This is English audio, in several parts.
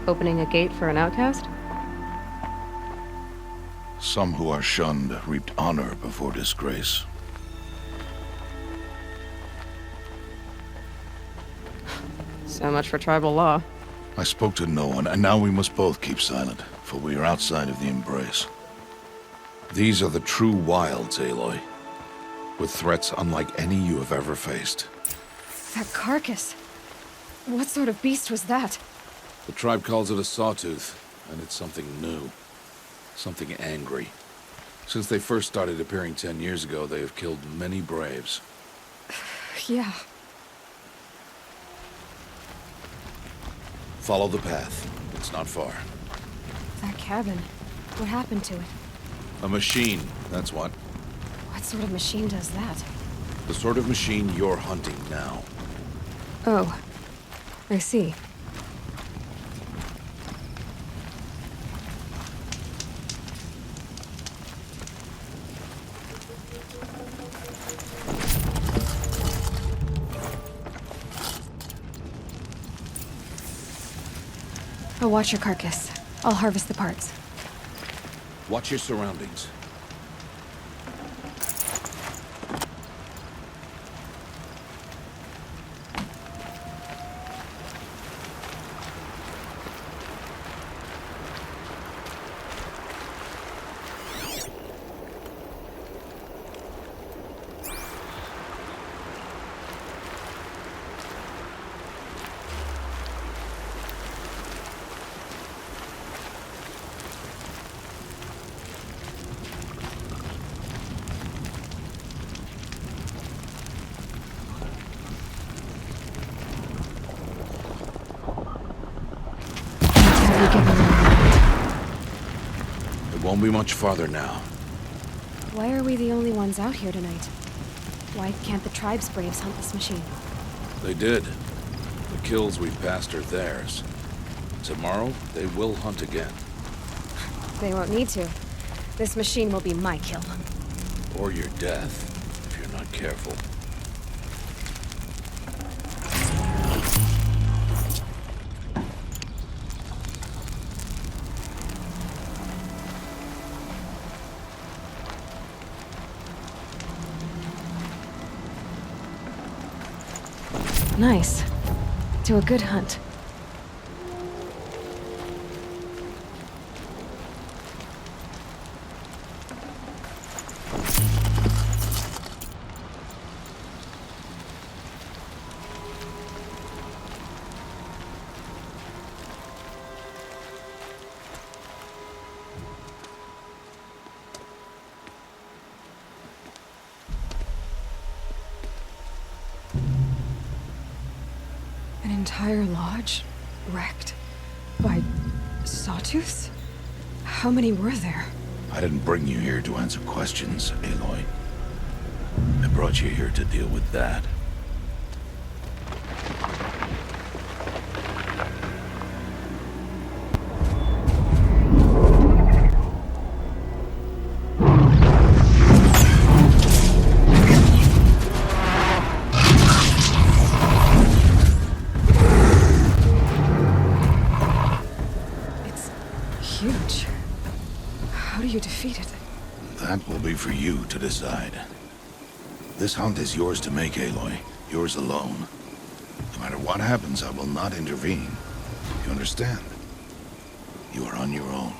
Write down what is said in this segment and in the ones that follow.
Opening a gate for an outcast? Some who are shunned reaped honor before disgrace. So much for tribal law. I spoke to no one, and now we must both keep silent, for we are outside of the embrace. These are the true wilds, Aloy, with threats unlike any you have ever faced. That carcass. What sort of beast was that? The tribe calls it a sawtooth, and it's something new. Something angry. Since they first started appearing 10 years ago, they have killed many braves. Yeah. Follow the path. It's not far. That cabin. What happened to it? A machine, that's what. What sort of machine does that? The sort of machine you're hunting now. Oh. I see. I'll watch your carcass. I'll harvest the parts. Watch your surroundings. It won't be much farther now. Why are we the only ones out here tonight? Why can't the tribe's braves hunt this machine? They did. The kills we've passed are theirs. Tomorrow, they will hunt again. They won't need to. This machine will be my kill. Or your death, if you're not careful. Nice. To a good hunt. An entire lodge wrecked by sawtooths? How many were there? I didn't bring you here to answer questions, Aloy. I brought you here to deal with that. Huge. How do you defeat it? That will be for you to decide. This hunt is yours to make, Aloy. Yours alone. No matter what happens, I will not intervene. You understand? You are on your own.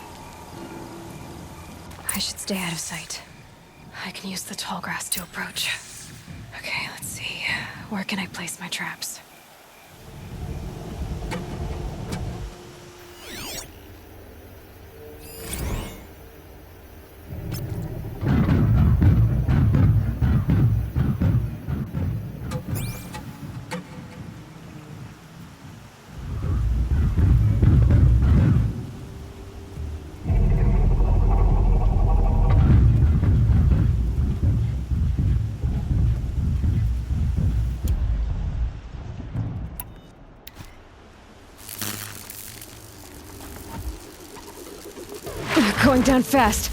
I should stay out of sight. I can use the tall grass to approach. Okay, let's see. Where can I place my traps? Going down fast.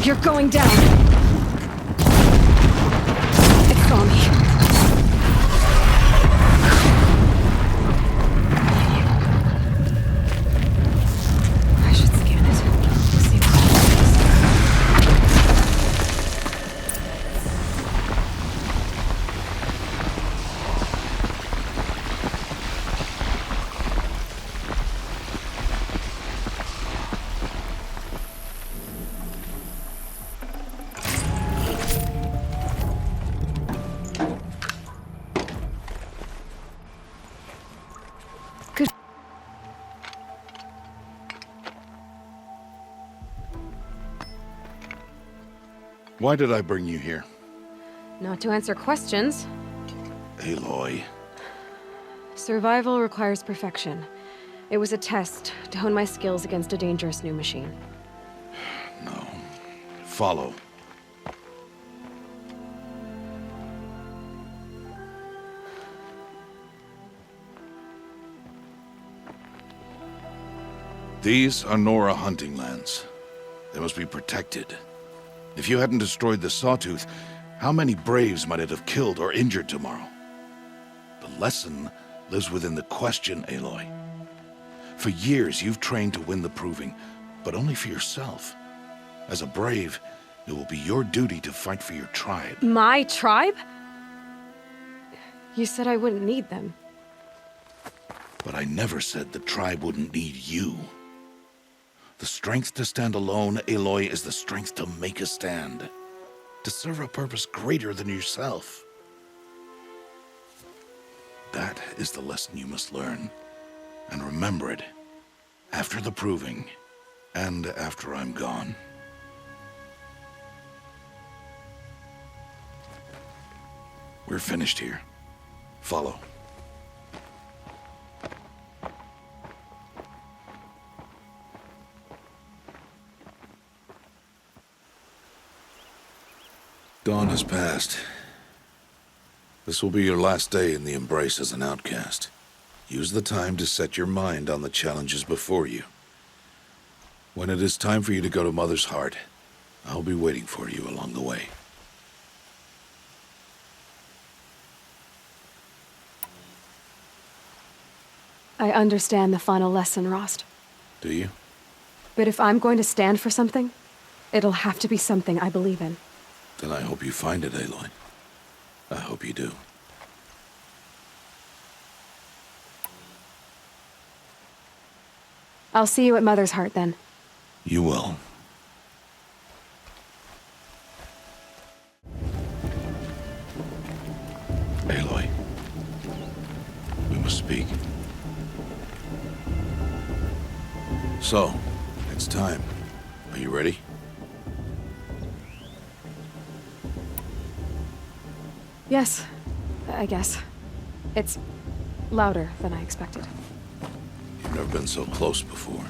You're going down! It saw me. I should scan it. See what Why did I bring you here? Not to answer questions. Aloy. Survival requires perfection. It was a test to hone my skills against a dangerous new machine. No. Follow. These are Nora hunting lands. They must be protected. If you hadn't destroyed the Sawtooth, how many Braves might it have killed or injured tomorrow? The lesson lives within the question, Aloy. For years, you've trained to win the Proving, but only for yourself. As a Brave, it will be your duty to fight for your tribe. My tribe? You said I wouldn't need them. But I never said the tribe wouldn't need you. The strength to stand alone, Aloy, is the strength to make a stand. To serve a purpose greater than yourself. That is the lesson you must learn. And remember it. After the Proving. And after I'm gone. We're finished here. Follow. Dawn has passed. This will be your last day in the Embrace as an outcast. Use the time to set your mind on the challenges before you. When it is time for you to go to Mother's Heart, I'll be waiting for you along the way. I understand the final lesson, Rost. Do you? But if I'm going to stand for something, it'll have to be something I believe in. Then I hope you find it, Aloy. I hope you do. I'll see you at Mother's Heart then. You will. Aloy. We must speak. So, it's time. Are you ready? Yes, I guess. It's louder than I expected. You've never been so close before.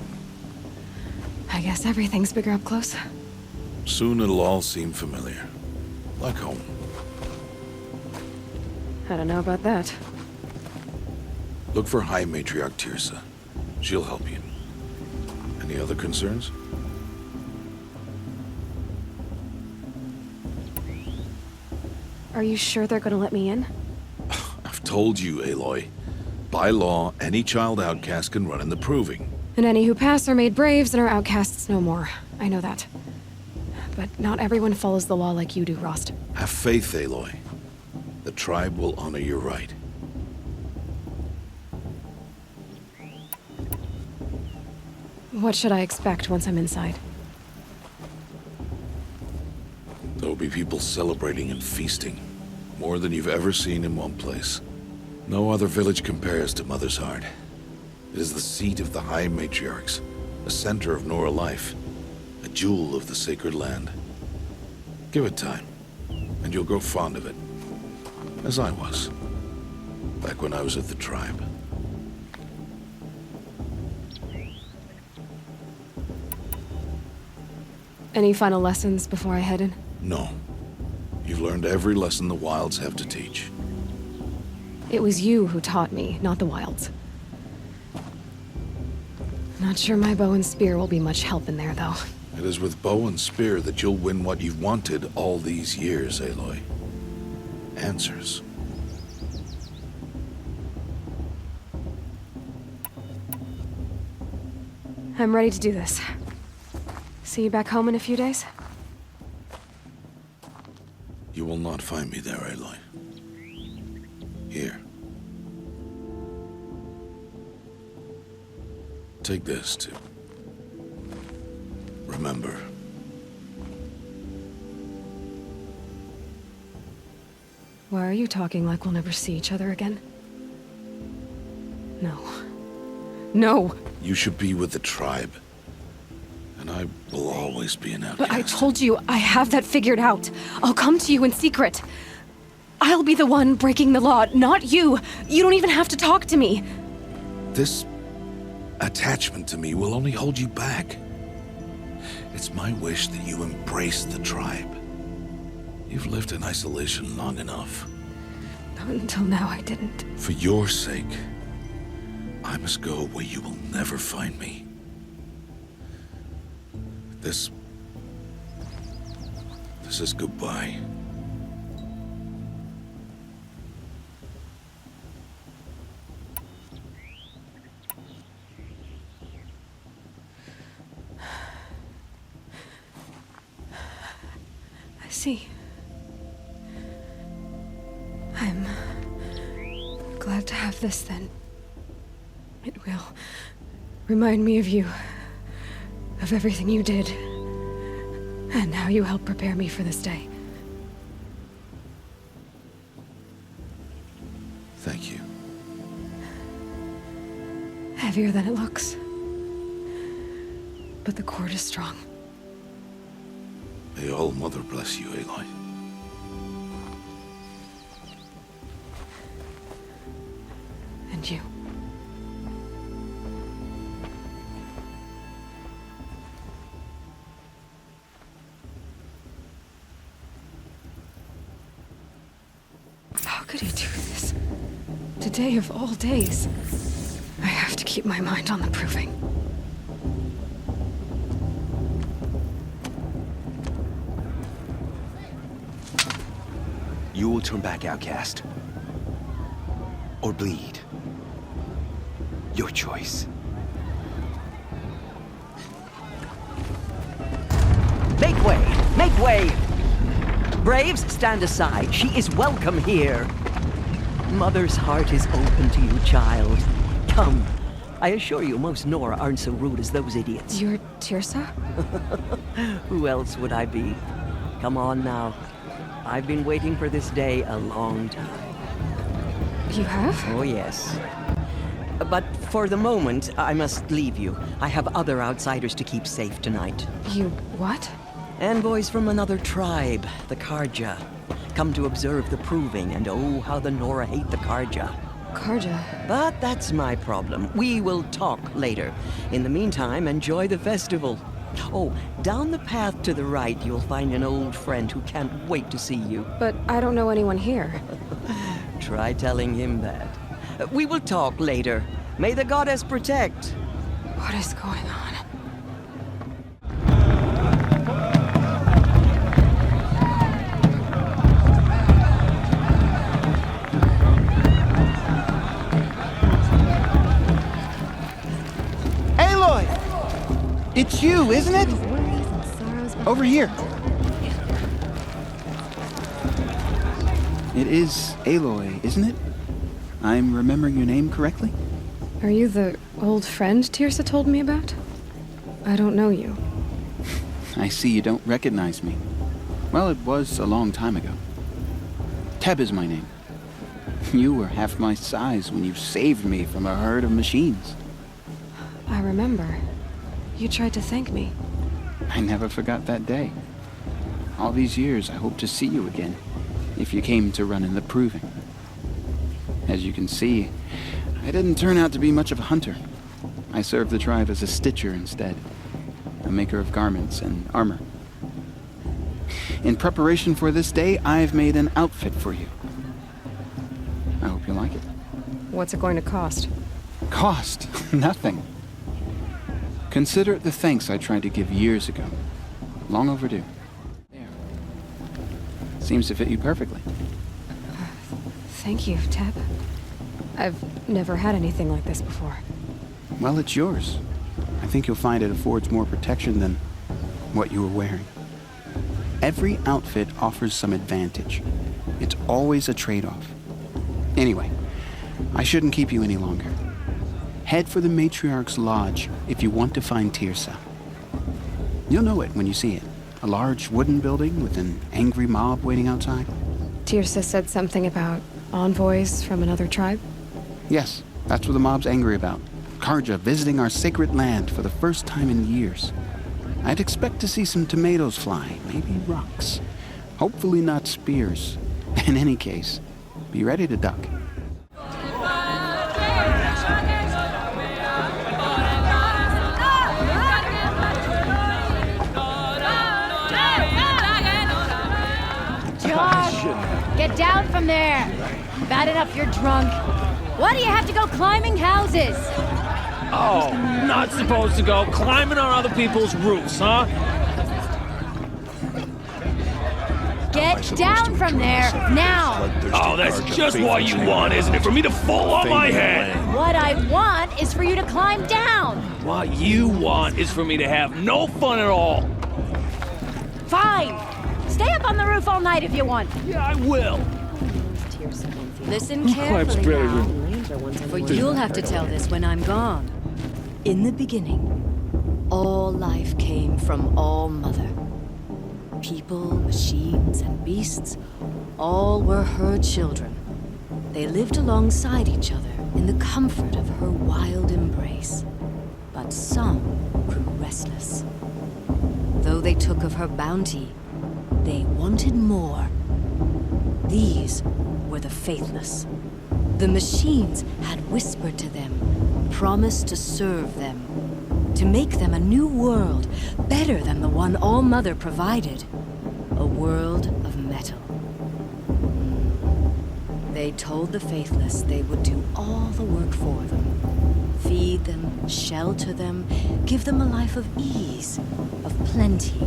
I guess everything's bigger up close. Soon it'll all seem familiar. Like home. I don't know about that. Look for High Matriarch Tirsa. She'll help you. Any other concerns? Are you sure they're gonna let me in? I've told you, Aloy. By law, any child outcast can run in the Proving. And any who pass are made braves and are outcasts no more. I know that. But not everyone follows the law like you do, Rost. Have faith, Aloy. The tribe will honor your right. What should I expect once I'm inside? There will be people celebrating and feasting. More than you've ever seen in one place. No other village compares to Mother's Heart. It is the seat of the High Matriarchs, a center of Nora life, a jewel of the sacred land. Give it time, and you'll grow fond of it. As I was, back when I was at the tribe. Any final lessons before I head in? No. You've learned every lesson the Wilds have to teach. It was you who taught me, not the Wilds. Not sure my bow and spear will be much help in there, though. It is with bow and spear that you'll win what you've wanted all these years, Aloy. Answers. I'm ready to do this. See you back home in a few days? You will not find me there, Aloy. Here. Take this, too. Remember. Why are you talking like we'll never see each other again? No. No! You should be with the tribe. And I will always be an outcast. But I told you, I have that figured out. I'll come to you in secret. I'll be the one breaking the law, not you. You don't even have to talk to me. This attachment to me will only hold you back. It's my wish that you embrace the tribe. You've lived in isolation long enough. Not until now, I didn't. For your sake, I must go where you will never find me. This is goodbye. I see. I'm glad to have this then. It will remind me of you, of everything you did, and how you helped prepare me for this day. Thank you. Heavier than it looks. But the cord is strong. May All Mother bless you, Aloy. And you. How could he do this? Today of all days. I have to keep my mind on the proving. You will turn back, outcast. Or bleed. Your choice. Make way! Make way! Braves, stand aside. She is welcome here. Mother's heart is open to you, child. Come. I assure you, most Nora aren't so rude as those idiots. You're Tirsa? Who else would I be? Come on now. I've been waiting for this day a long time. You have? Oh, yes. But for the moment, I must leave you. I have other outsiders to keep safe tonight. You what? Envoys from another tribe, the Karja. Come to observe the proving, and oh, how the Nora hate the Karja. Karja. But that's my problem. We will talk later. In the meantime, enjoy the festival. Oh, down the path to the right, you'll find an old friend who can't wait to see you. But I don't know anyone here. Try telling him that. We will talk later. May the goddess protect. What is going on? Aloy! It's you, isn't it? Over here. It is Aloy, isn't it? I'm remembering your name correctly? Are you the old friend Tirsa told me about? I don't know you. I see you don't recognize me. Well, it was a long time ago. Teb is my name. You were half my size when you saved me from a herd of machines. I remember. You tried to thank me. I never forgot that day. All these years, I hope to see you again, if you came to run in the proving. As you can see, I didn't turn out to be much of a hunter. I served the tribe as a stitcher instead, a maker of garments and armor. In preparation for this day, I've made an outfit for you. I hope you like it. What's it going to cost? Cost? Nothing. Consider it the thanks I tried to give years ago. Long overdue. There. Seems to fit you perfectly. Thank you, Teb. I've never had anything like this before. Well, it's yours. I think you'll find it affords more protection than what you were wearing. Every outfit offers some advantage. It's always a trade-off. Anyway, I shouldn't keep you any longer. Head for the Matriarch's Lodge if you want to find Tirsa. You'll know it when you see it. A large wooden building with an angry mob waiting outside. Tirsa said something about envoys from another tribe? Yes, that's what the mob's angry about. Karja visiting our sacred land for the first time in years. I'd expect to see some tomatoes fly, maybe rocks. Hopefully not spears. In any case, be ready to duck. Get down from there! Bad enough you're drunk. Why do you have to go climbing houses? Oh, not supposed to go climbing on other people's roofs, huh? Get down from there, now! Oh, that's just what you want, isn't it? For me to fall on my head! What I want is for you to climb down! What you want is for me to have no fun at all! Fine! Stay up on the roof all night if you want. Yeah, I will! Listen climbs carefully barely now, for you'll have to tell this when I'm gone. In the beginning, all life came from All Mother. People, machines, and beasts, all were her children. They lived alongside each other in the comfort of her wild embrace. But some grew restless. Though they took of her bounty, they wanted more. These were the faithless. The machines had whispered to them, promised to serve them, to make them a new world, better than the one All Mother provided. A world of metal. They told the faithless they would do all the work for them. Feed them, shelter them, give them a life of ease, of plenty.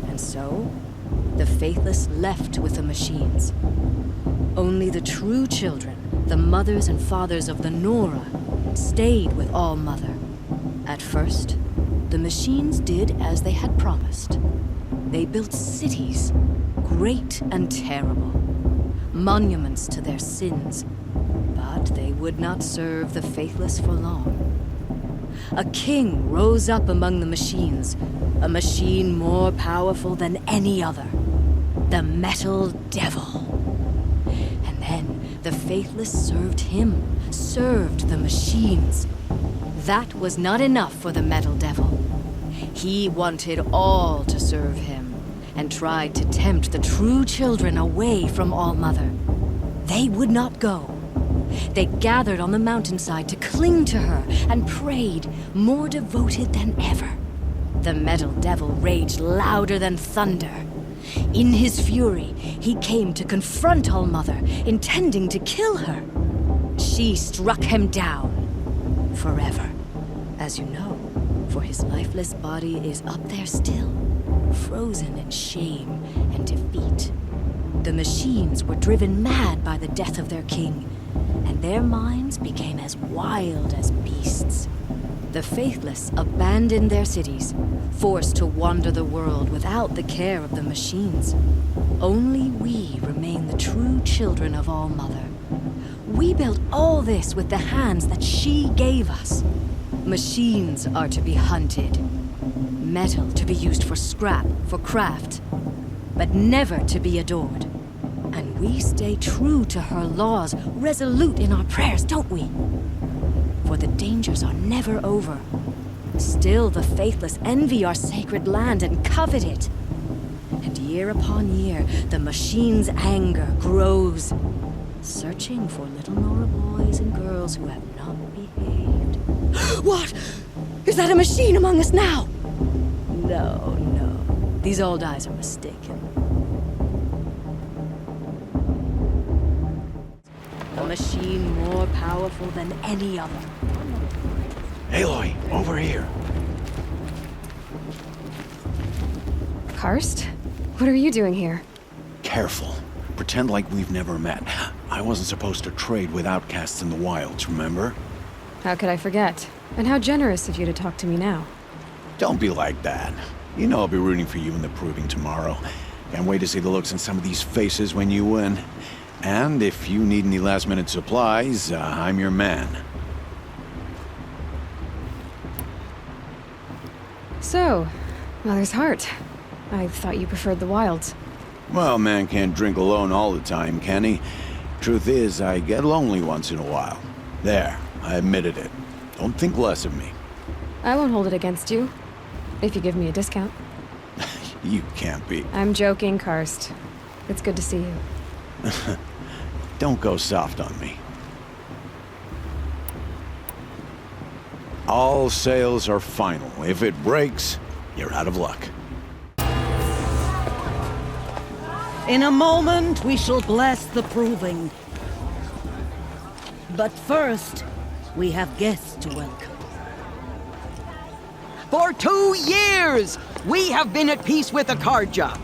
And so, the faithless left with the machines. Only the true children, the mothers and fathers of the Nora, stayed with All Mother. At first, the machines did as they had promised. They built cities, great and terrible, monuments to their sins, but they would not serve the faithless for long. A king rose up among the machines, a machine more powerful than any other, the Metal Devil. And then the faithless served him, served the machines. That was not enough for the Metal Devil. He wanted all to serve him, and tried to tempt the true children away from All Mother. They would not go. They gathered on the mountainside to cling to her and prayed, more devoted than ever. The Metal Devil raged louder than thunder. In his fury, he came to confront All Mother, intending to kill her. She struck him down. Forever. As you know, for his lifeless body is up there still, frozen in shame and defeat. The machines were driven mad by the death of their king, and their minds became as wild as beasts. The faithless abandoned their cities, forced to wander the world without the care of the machines. Only we remain the true children of All Mother. We built all this with the hands that she gave us. Machines are to be hunted. Metal to be used for scrap, for craft. But never to be adored. And we stay true to her laws, resolute in our prayers, don't we? For the dangers are never over. Still the faithless envy our sacred land and covet it. And year upon year, the machine's anger grows, searching for little Nora boys and girls who have not behaved. What? Is that a machine among us now? No, no. These old eyes are mistaken. A machine more powerful than any other. Aloy, over here. Karst? What are you doing here? Careful. Pretend like we've never met. I wasn't supposed to trade with outcasts in the wilds, remember? How could I forget? And how generous of you to talk to me now. Don't be like that. You know I'll be rooting for you in the proving tomorrow. Can't wait to see the looks on some of these faces when you win. And if you need any last-minute supplies, I'm your man. So, Mother's Heart. I thought you preferred the wilds. Well, man can't drink alone all the time, can he? Truth is, I get lonely once in a while. There, I admitted it. Don't think less of me. I won't hold it against you, if you give me a discount. You can't be. I'm joking, Karst. It's good to see you. Don't go soft on me. All sales are final. If it breaks, you're out of luck. In a moment, we shall bless the proving. But first, we have guests to welcome. For 2 years, we have been at peace with Akarja.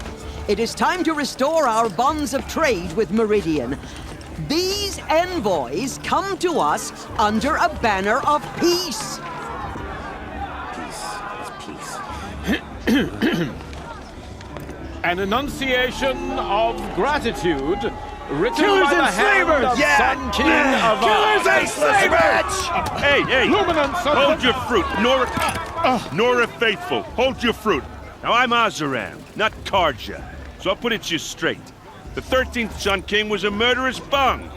It is time to restore our bonds of trade with Meridian. These envoys come to us under a banner of peace. An enunciation of gratitude written Killers by the and hand slavers! of Yeah! Sun King Avad. Killers and slavers! Hey! Luminance of Hold the- your fruit, Nora Faithful. Hold your fruit. Now, I'm Azaran, not Karja, so I'll put it to you straight. The 13th Sun King was a murderous bung.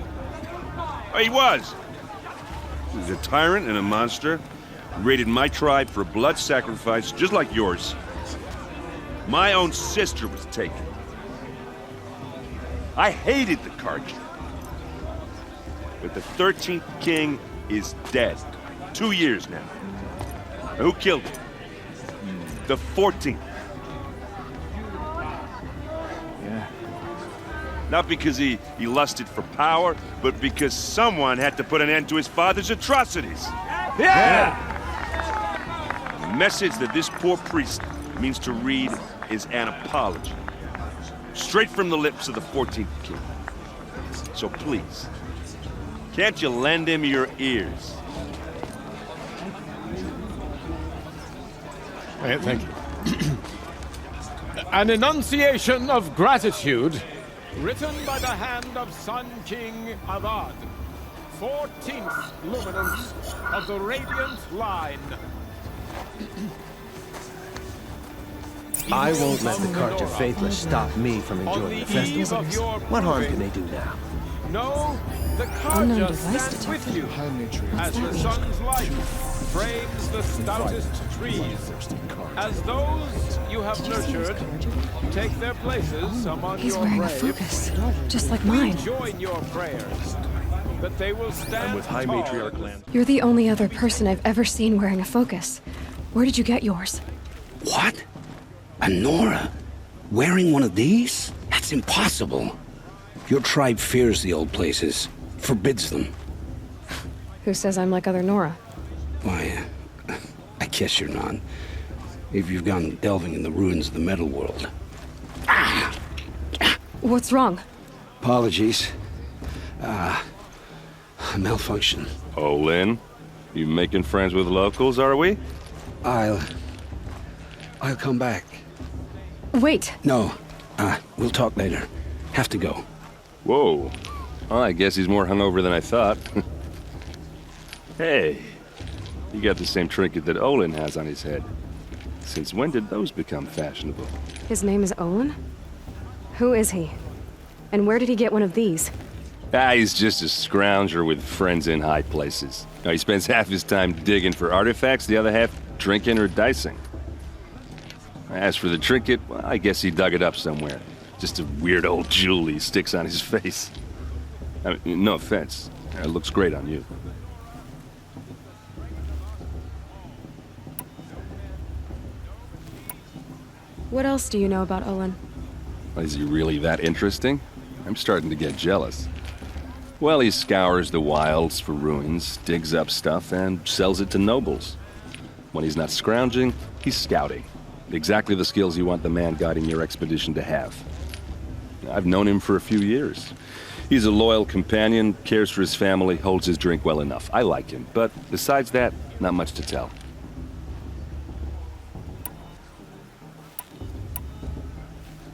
Oh, he was. He was a tyrant and a monster. He raided my tribe for a blood sacrifice, just like yours. My own sister was taken. I hated the Karja. But the 13th King is dead. 2 years now. Who killed him? The 14th. Yeah. Not because he lusted for power, but because someone had to put an end to his father's atrocities. Yeah! The message that this poor priest means to read is an apology. Straight from the lips of the 14th King. So please, can't you lend him your ears? Thank you. An enunciation of gratitude written by the hand of Sun King Avad, 14th luminance of the Radiant Line. I won't let the Carter Faithless stop me from enjoying the festival. What harm can they do now? No, the Unknown Karja device stands with detected. you as the sun's light frames the stoutest trees. As those you have nurtured take their places among He's your wearing a braves, focus, just like we mine. join your prayers that they will stand And with High tall. Matriarch Land. You're the only other person I've ever seen wearing a focus. Where did you get yours? What? A Nora? Wearing one of these? That's impossible. Your tribe fears the old places, forbids them. Who says I'm like other Nora? Why, I guess you're not. If you've gone delving in the ruins of the metal world. What's wrong? Apologies. A malfunction. Olin, you making friends with locals, are we? I'll come back. Wait! No, we'll talk later. Have to go. Whoa. Well, I guess he's more hungover than I thought. Hey, you got the same trinket that Olin has on his head. Since when did those become fashionable? His name is Olin? Who is he? And where did he get one of these? He's just a scrounger with friends in high places. He spends half his time digging for artifacts, the other half drinking or dicing. As for the trinket, well, I guess he dug it up somewhere. Just a weird old jewel he sticks on his face. I mean, no offense. It looks great on you. What else do you know about Olin? Is he really that interesting? I'm starting to get jealous. Well, he scours the wilds for ruins, digs up stuff, and sells it to nobles. When he's not scrounging, he's scouting. Exactly the skills you want the man guiding your expedition to have. I've known him for a few years. He's a loyal companion, cares for his family, holds his drink well enough. I like him, but besides that, not much to tell.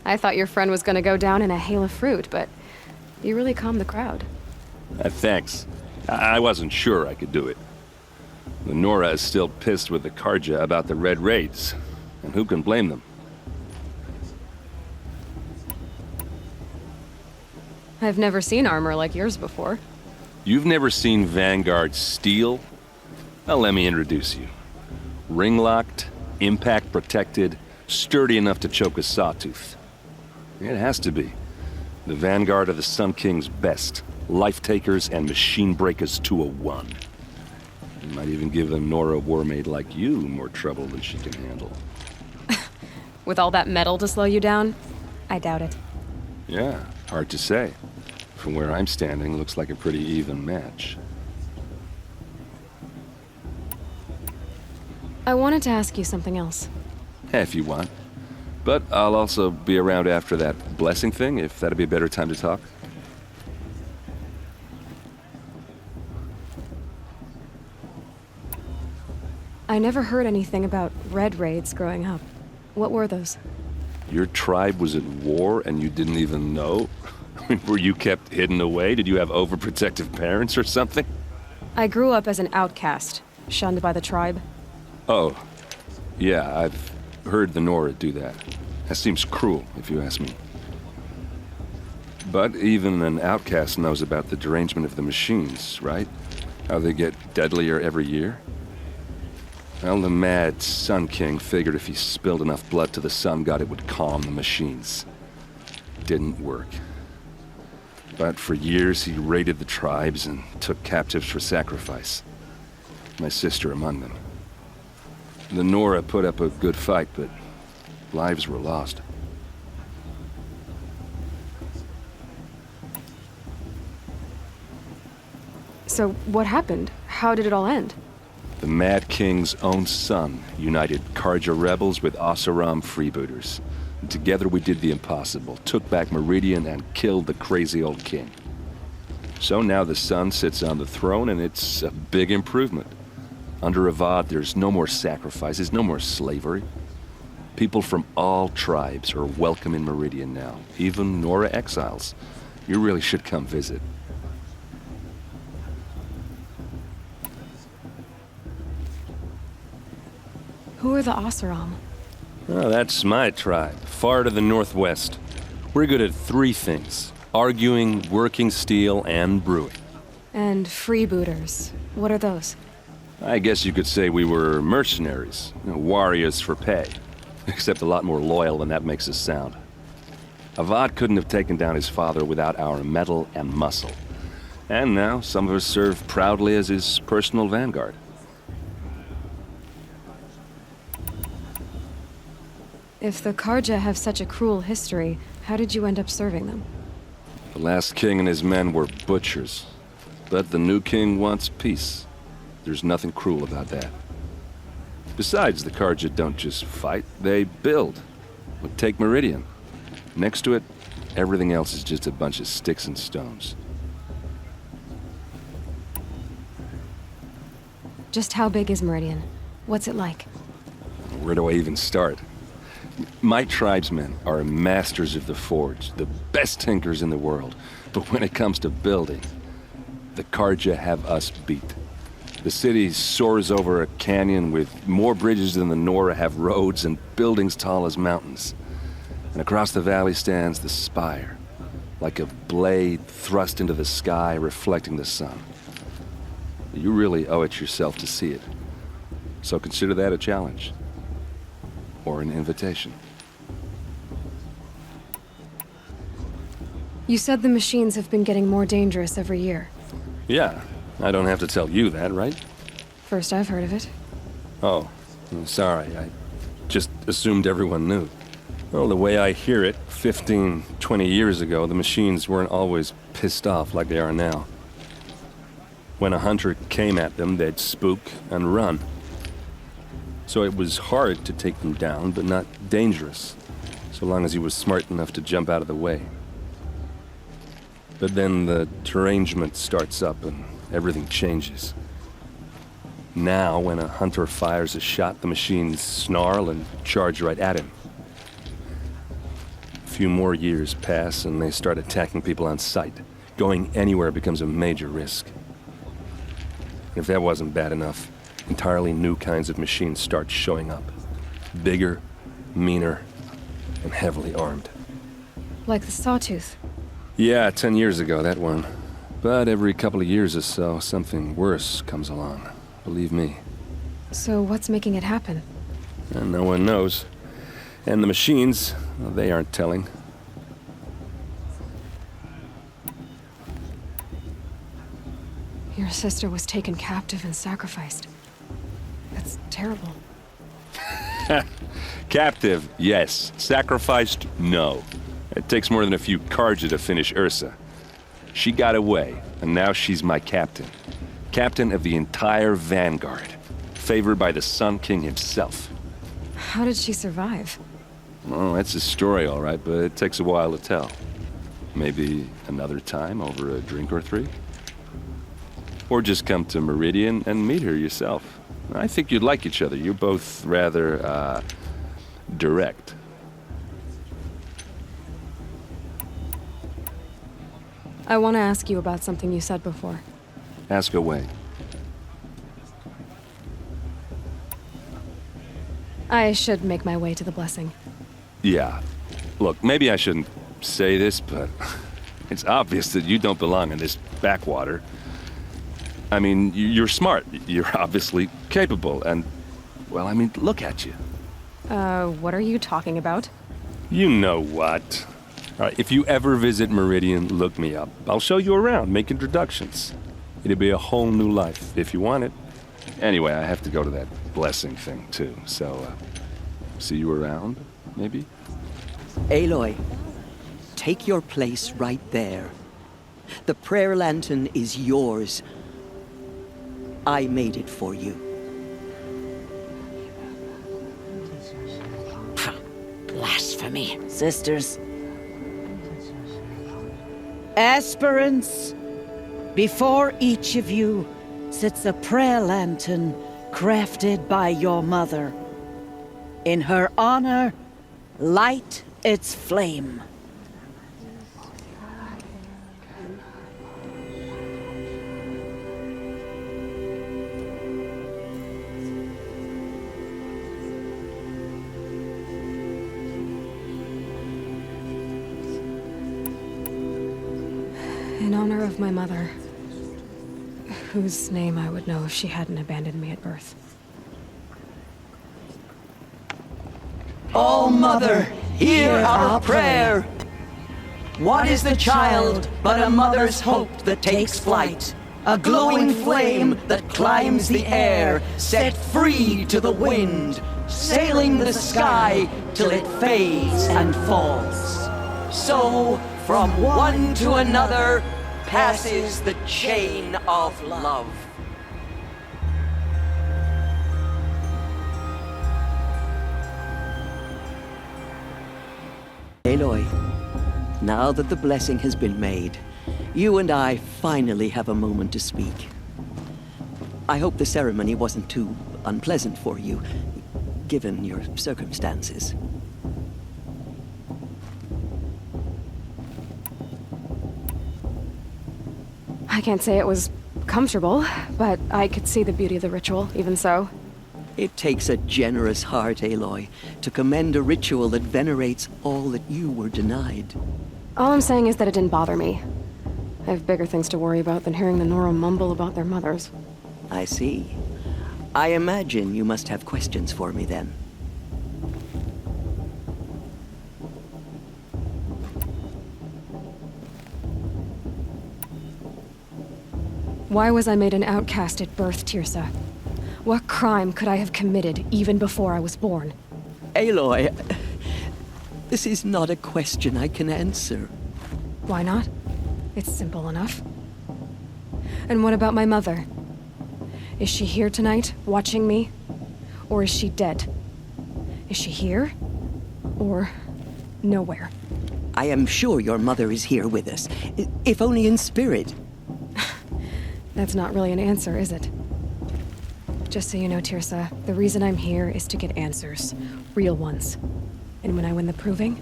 I thought your friend was gonna go down in a hail of fruit, but you really calmed the crowd. Thanks. I wasn't sure I could do it. The Nora is still pissed with the Karja about the Red Raids, and who can blame them? I've never seen armor like yours before. You've never seen Vanguard steel? Well, let me introduce you. Ring-locked, impact-protected, sturdy enough to choke a sawtooth. It has to be. The Vanguard of the Sun King's best. Life-takers and machine breakers to a one. You might even give a Nora warmaid like you more trouble than she can handle. With all that metal to slow you down? I doubt it. Yeah, hard to say. From where I'm standing, looks like a pretty even match. I wanted to ask you something else. If you want. But I'll also be around after that blessing thing, if that'd be a better time to talk. I never heard anything about Red Raids growing up. What were those? Your tribe was at war and you didn't even know? Were you kept hidden away? Did you have overprotective parents or something? I grew up as an outcast, shunned by the tribe. Oh, yeah, I've heard the Nora do that. That seems cruel, if you ask me. But even an outcast knows about the derangement of the machines, right? How they get deadlier every year? Well, the mad Sun King figured if he spilled enough blood to the Sun God, it would calm the machines. Didn't work. But for years, he raided the tribes and took captives for sacrifice. My sister among them. The Nora put up a good fight, but lives were lost. So what happened? How did it all end? The Mad King's own son united Karja rebels with Oseram freebooters. And together we did the impossible, took back Meridian and killed the crazy old king. So now the son sits on the throne and it's a big improvement. Under Avad, there's no more sacrifices, no more slavery. People from all tribes are welcome in Meridian now, even Nora exiles. You really should come visit. Who are the Oseram? Oh, that's my tribe, far to the northwest. We're good at three things: arguing, working steel, and brewing. And freebooters. What are those? I guess you could say we were mercenaries, warriors for pay. Except a lot more loyal than that makes us sound. Avad couldn't have taken down his father without our metal and muscle. And now some of us serve proudly as his personal vanguard. If the Karja have such a cruel history, how did you end up serving them? The last king and his men were butchers. But the new king wants peace. There's nothing cruel about that. Besides, the Karja don't just fight, they build. But take Meridian. Next to it, everything else is just a bunch of sticks and stones. Just how big is Meridian? What's it like? Where do I even start? My tribesmen are masters of the forge, the best tinkers in the world. But when it comes to building, the Karja have us beat. The city soars over a canyon with more bridges than the Nora have roads and buildings tall as mountains. And across the valley stands the spire, like a blade thrust into the sky reflecting the sun. You really owe it yourself to see it. So consider that a challenge. Or an invitation. You said the machines have been getting more dangerous every year. Yeah, I don't have to tell you that, right? First I've heard of it. Oh, I'm sorry. I just assumed everyone knew. Well, the way I hear it, 15, 20 years ago, the machines weren't always pissed off like they are now. When a hunter came at them, they'd spook and run. So it was hard to take them down, but not dangerous, so long as he was smart enough to jump out of the way. But then the derangement starts up and everything changes. Now, when a hunter fires a shot, the machines snarl and charge right at him. A few more years pass and they start attacking people on sight. Going anywhere becomes a major risk. If that wasn't bad enough, entirely new kinds of machines start showing up. Bigger, meaner, and heavily armed. Like the Sawtooth. Yeah, 10 years ago, that one. But every couple of years or so, something worse comes along. Believe me. So what's making it happen? And no one knows. And the machines, well, they aren't telling. Your sister was taken captive and sacrificed. That's terrible. Captive, yes. Sacrificed, no. It takes more than a few Carja to finish Ursa. She got away, and now she's my captain. Captain of the entire Vanguard. Favored by the Sun King himself. How did she survive? Oh, that's a story, all right, but it takes a while to tell. Maybe another time over a drink or three? Or just come to Meridian and meet her yourself. I think you'd like each other. You're both rather, direct. I want to ask you about something you said before. Ask away. I should make my way to the blessing. Yeah. Look, maybe I shouldn't say this, but it's obvious that you don't belong in this backwater. I mean, you're smart. You're obviously capable, and, well, I mean, look at you. What are you talking about? You know what. All right, if you ever visit Meridian, look me up. I'll show you around, make introductions. It'll be a whole new life, if you want it. Anyway, I have to go to that blessing thing, too, so, see you around, maybe? Aloy, take your place right there. The prayer lantern is yours. I made it for you. Blasphemy. Sisters. Aspirants, before each of you sits a prayer lantern crafted by your mother. In her honor, light its flame. In honor of my mother, whose name I would know if she hadn't abandoned me at birth. Oh, Mother, hear our prayer. What is the child but a mother's hope that takes flight? A glowing flame that climbs the air, set free to the wind, sailing the sky till it fades and falls. So, from one to another, passes the chain of love. Aloy, now that the blessing has been made, you and I finally have a moment to speak. I hope the ceremony wasn't too unpleasant for you, given your circumstances. I can't say it was comfortable, but I could see the beauty of the ritual, even so. It takes a generous heart, Aloy, to commend a ritual that venerates all that you were denied. All I'm saying is that it didn't bother me. I have bigger things to worry about than hearing the Nora mumble about their mothers. I see. I imagine you must have questions for me then. Why was I made an outcast at birth, Tirsa? What crime could I have committed even before I was born? Aloy, this is not a question I can answer. Why not? It's simple enough. And what about my mother? Is she here tonight, watching me? or is she dead? Is she here? Or nowhere? I am sure your mother is here with us, if only in spirit. That's not really an answer, is it? Just so you know, Tirsa, the reason I'm here is to get answers. Real ones. And when I win the proving,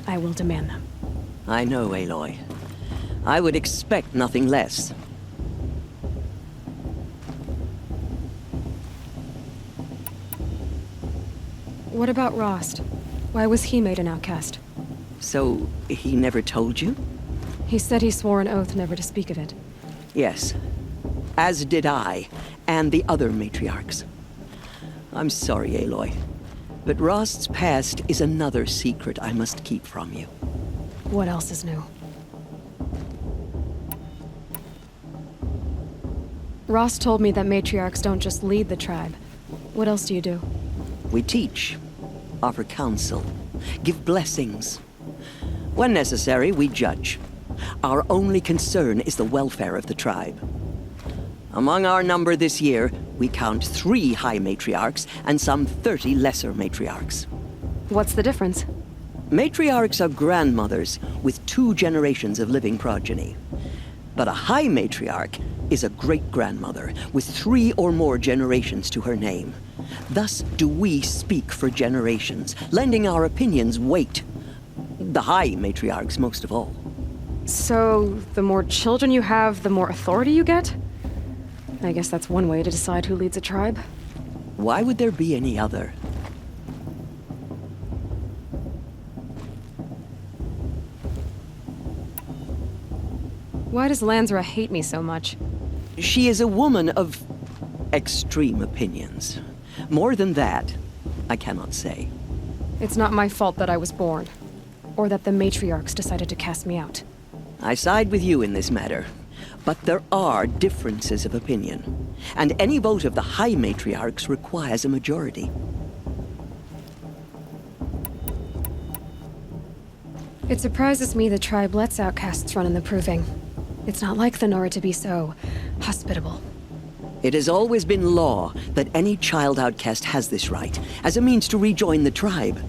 I will demand them. I know, Aloy. I would expect nothing less. What about Rost? Why was he made an outcast? So, he never told you? He said he swore an oath never to speak of it. Yes. As did I, and the other matriarchs. I'm sorry, Aloy, but Rost's past is another secret I must keep from you. What else is new? Rost told me that matriarchs don't just lead the tribe. What else do you do? We teach, offer counsel, give blessings. When necessary, we judge. Our only concern is the welfare of the tribe. Among our number this year, we count 3 high matriarchs and some 30 lesser matriarchs. What's the difference? Matriarchs are grandmothers with 2 generations of living progeny. But a high matriarch is a great-grandmother with 3 or more generations to her name. Thus do we speak for generations, lending our opinions weight. The high matriarchs most of all. So, the more children you have, the more authority you get? I guess that's one way to decide who leads a tribe. Why would there be any other? Why does Lansra hate me so much? She is a woman of extreme opinions. More than that, I cannot say. It's not my fault that I was born, or that the matriarchs decided to cast me out. I side with you in this matter, but there are differences of opinion, and any vote of the high matriarchs requires a majority. It surprises me the tribe lets outcasts run in the proving. It's not like the Nora to be so hospitable. It has always been law that any child outcast has this right, as a means to rejoin the tribe.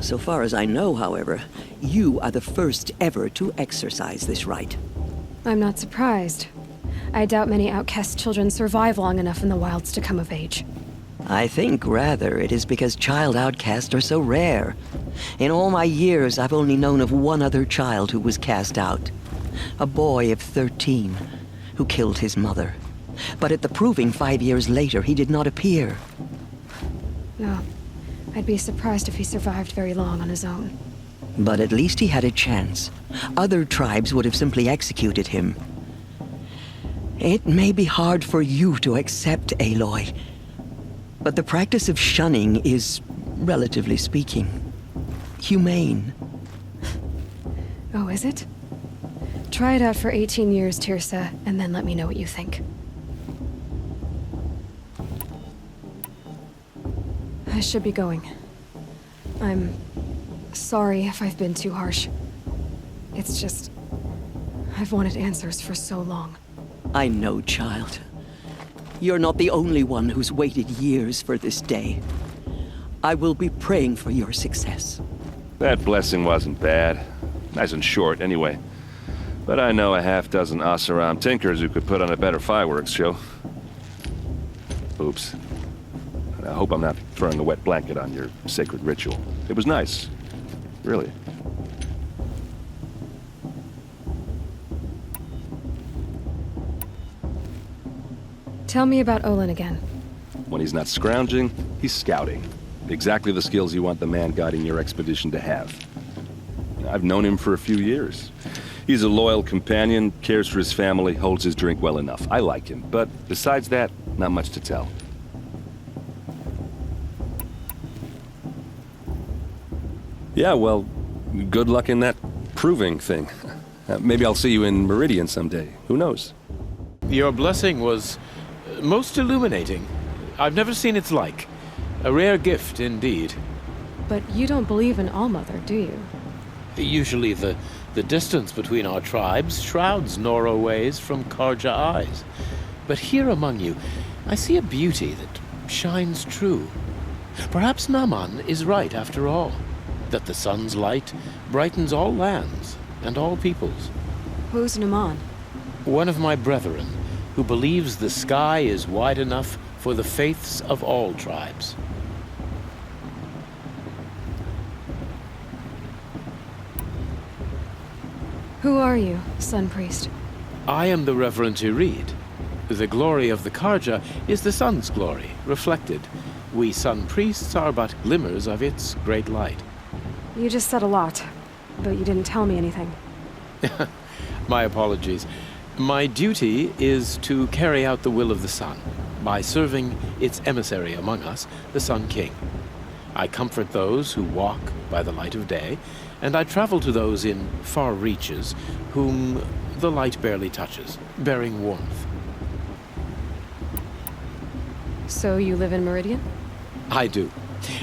So far as I know, however, you are the first ever to exercise this right. I'm not surprised. I doubt many outcast children survive long enough in the wilds to come of age. I think, rather, it is because child outcasts are so rare. In all my years, I've only known of one other child who was cast out. A boy of 13, who killed his mother. But at the proving 5 years later, he did not appear. No. I'd be surprised if he survived very long on his own. But at least he had a chance. Other tribes would have simply executed him. It may be hard for you to accept, Aloy, but the practice of shunning is, relatively speaking, humane. Oh, is it? Try it out for 18 years, Tirsa, and then let me know what you think. I should be going. I'm sorry if I've been too harsh. It's just, I've wanted answers for so long. I know, child. You're not the only one who's waited years for this day. I will be praying for your success. That blessing wasn't bad. Nice and short, anyway. But I know a half-dozen Oseram tinkers who could put on a better fireworks show. Oops. I hope I'm not throwing a wet blanket on your sacred ritual. It was nice. Really. Tell me about Olin again. When he's not scrounging, he's scouting. Exactly the skills you want the man guiding your expedition to have. I've known him for a few years. He's a loyal companion, cares for his family, holds his drink well enough. I like him, but besides that, not much to tell. Yeah, well, good luck in that proving thing. Maybe I'll see you in Meridian someday. Who knows? Your blessing was most illuminating. I've never seen its like. A rare gift indeed. But you don't believe in Allmother, do you? Usually the distance between our tribes shrouds Nora ways from Karja eyes. But here among you, I see a beauty that shines true. Perhaps Naman is right after all, that the sun's light brightens all lands and all peoples. Who's Naman? One of my brethren, who believes the sky is wide enough for the faiths of all tribes. Who are you, Sun Priest? I am the Reverend Irid. The glory of the Karja is the sun's glory, reflected. We Sun Priests are but glimmers of its great light. You just said a lot, but you didn't tell me anything. My apologies. My duty is to carry out the will of the sun, by serving its emissary among us, the Sun King. I comfort those who walk by the light of day, and I travel to those in far reaches, whom the light barely touches, bearing warmth. So you live in Meridian? I do.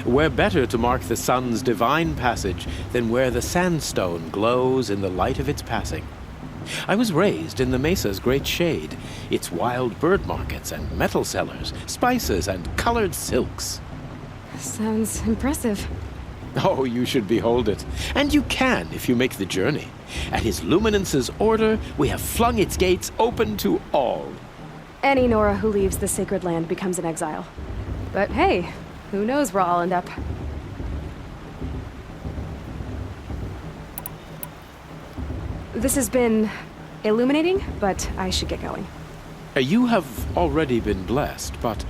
Where better to mark the sun's divine passage than where the sandstone glows in the light of its passing? I was raised in the mesa's great shade, its wild bird markets and metal cellars, spices and colored silks. Sounds impressive. Oh, you should behold it. And you can if you make the journey. At His Luminance's order, we have flung its gates open to all. Any Nora who leaves the sacred land becomes an exile. But hey, who knows where I'll end up. This has been illuminating, but I should get going. You have already been blessed, but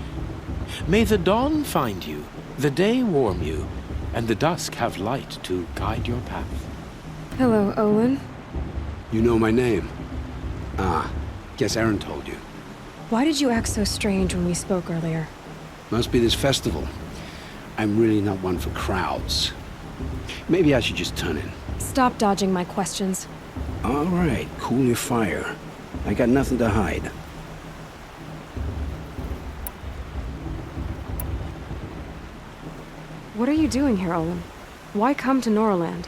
may the dawn find you, the day warm you, and the dusk have light to guide your path. Hello, Olin. You know my name? Ah, guess Aaron told you. Why did you act so strange when we spoke earlier? Must be this festival. I'm really not one for crowds. Maybe I should just turn in. Stop dodging my questions. All right, cool your fire. I got nothing to hide. What are you doing here, Olin? Why come to Noraland?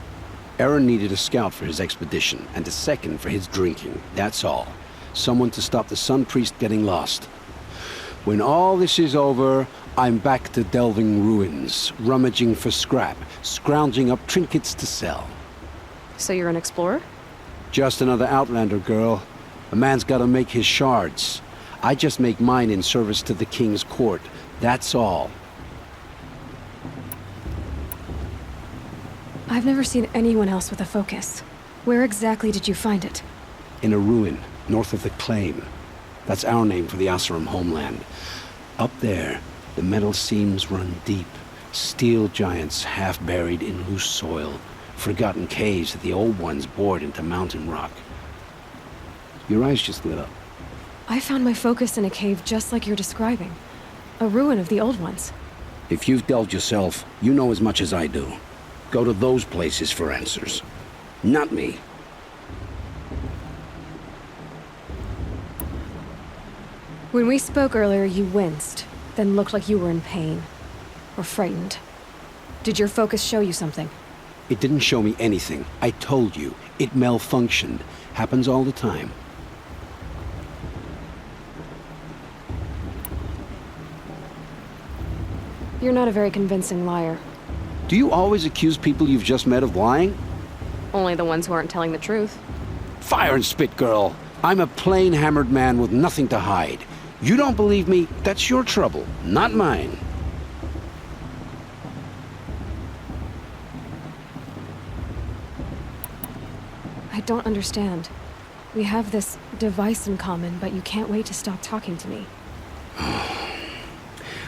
Aaron needed a scout for his expedition, and a second for his drinking. That's all. Someone to stop the Sun Priest getting lost. When all this is over, I'm back to delving ruins, rummaging for scrap, scrounging up trinkets to sell. So you're an explorer? Just another Outlander, girl. A man's gotta make his shards. I just make mine in service to the King's court. That's all. I've never seen anyone else with a focus. Where exactly did you find it? In a ruin, north of the Claim. That's our name for the Oseram homeland. Up there, the metal seams run deep. Steel giants half buried in loose soil. Forgotten caves that the old ones bored into mountain rock. Your eyes just lit up. I found my focus in a cave just like you're describing. A ruin of the old ones. If you've delved yourself, you know as much as I do. Go to those places for answers. Not me. When we spoke earlier, you winced, then looked like you were in pain. Or frightened. Did your focus show you something? It didn't show me anything. I told you. It malfunctioned. Happens all the time. You're not a very convincing liar. Do you always accuse people you've just met of lying? Only the ones who aren't telling the truth. Fire and spit, girl. I'm a plain hammered man with nothing to hide. You don't believe me, that's your trouble, not mine. I don't understand. We have this device in common, but you can't wait to stop talking to me.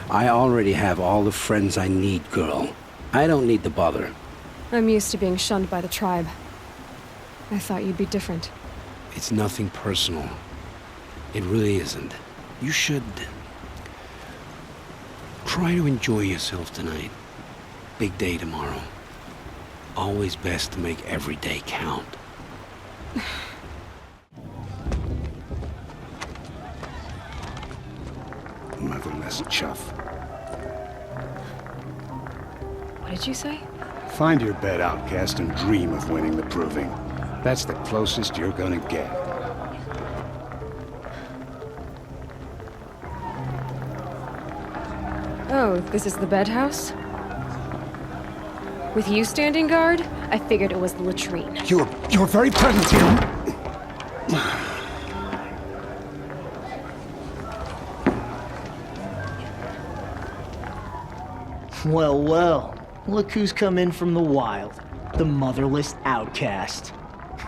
I already have all the friends I need, girl. I don't need the bother. I'm used to being shunned by the tribe. I thought you'd be different. It's nothing personal. It really isn't. You should try to enjoy yourself tonight. Big day tomorrow. Always best to make every day count. Motherless chuff. What did you say? Find your bed, outcast, and dream of winning the proving. That's the closest you're gonna get. Oh, this is the bed house? With you standing guard, I figured it was the latrine. You're very present here. Well, well. Look who's come in from the wild. The motherless outcast.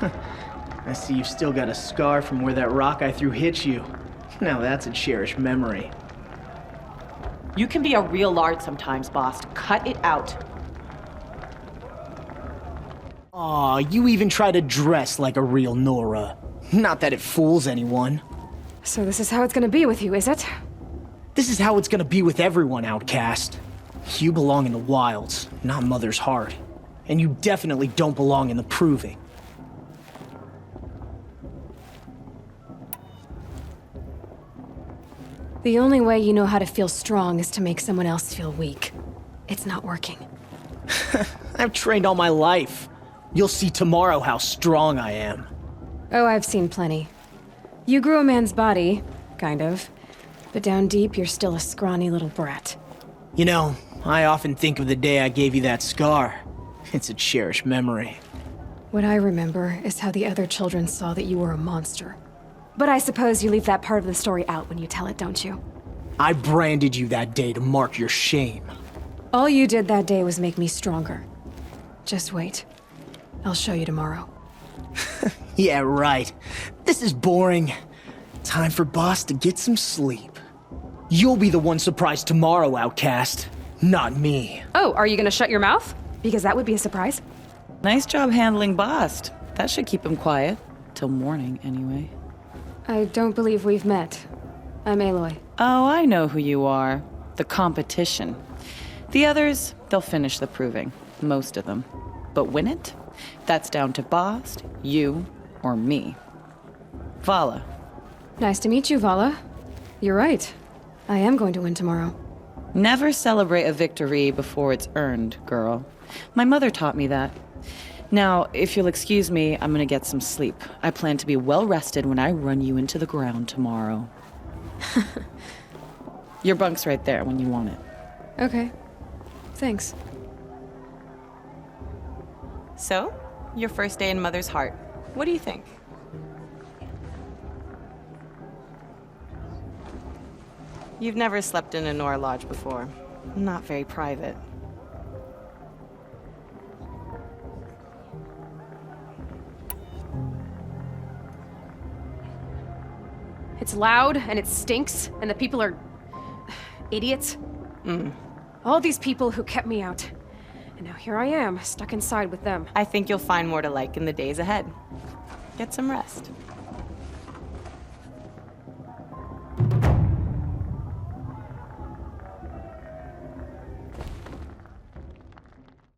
I see you've still got a scar from where that rock I threw hit you. Now that's a cherished memory. You can be a real lard sometimes, boss. Cut it out. Aw, you even try to dress like a real Nora. Not that it fools anyone. So this is how it's gonna be with you, is it? This is how it's gonna be with everyone, outcast. You belong in the wilds, not Mother's Heart. And you definitely don't belong in the Proving. The only way you know how to feel strong is to make someone else feel weak. It's not working. I've trained all my life. You'll see tomorrow how strong I am. Oh, I've seen plenty. You grew a man's body, kind of. But down deep, you're still a scrawny little brat. You know, I often think of the day I gave you that scar. It's a cherished memory. What I remember is how the other children saw that you were a monster. But I suppose you leave that part of the story out when you tell it, don't you? I branded you that day to mark your shame. All you did that day was make me stronger. Just wait. I'll show you tomorrow. Yeah, right. This is boring. Time for Boss to get some sleep. You'll be the one surprised tomorrow, outcast. Not me. Oh, are you gonna shut your mouth? Because that would be a surprise. Nice job handling Bast. That should keep him quiet. Till morning, anyway. I don't believe we've met. I'm Aloy. Oh, I know who you are. The competition. The others, they'll finish the proving. Most of them. But win it? That's down to Bast, you, or me. Vala. Nice to meet you, Vala. You're right. I am going to win tomorrow. Never celebrate a victory before it's earned, girl. My mother taught me that. Now, if you'll excuse me, I'm gonna get some sleep. I plan to be well rested when I run you into the ground tomorrow. Your bunk's right there when you want it. Okay. Thanks. So, your first day in Mother's Heart. What do you think? You've never slept in a Nora lodge before. Not very private. It's loud, and it stinks, and the people are... idiots. All these people who kept me out. And now here I am, stuck inside with them. I think you'll find more to like in the days ahead. Get some rest.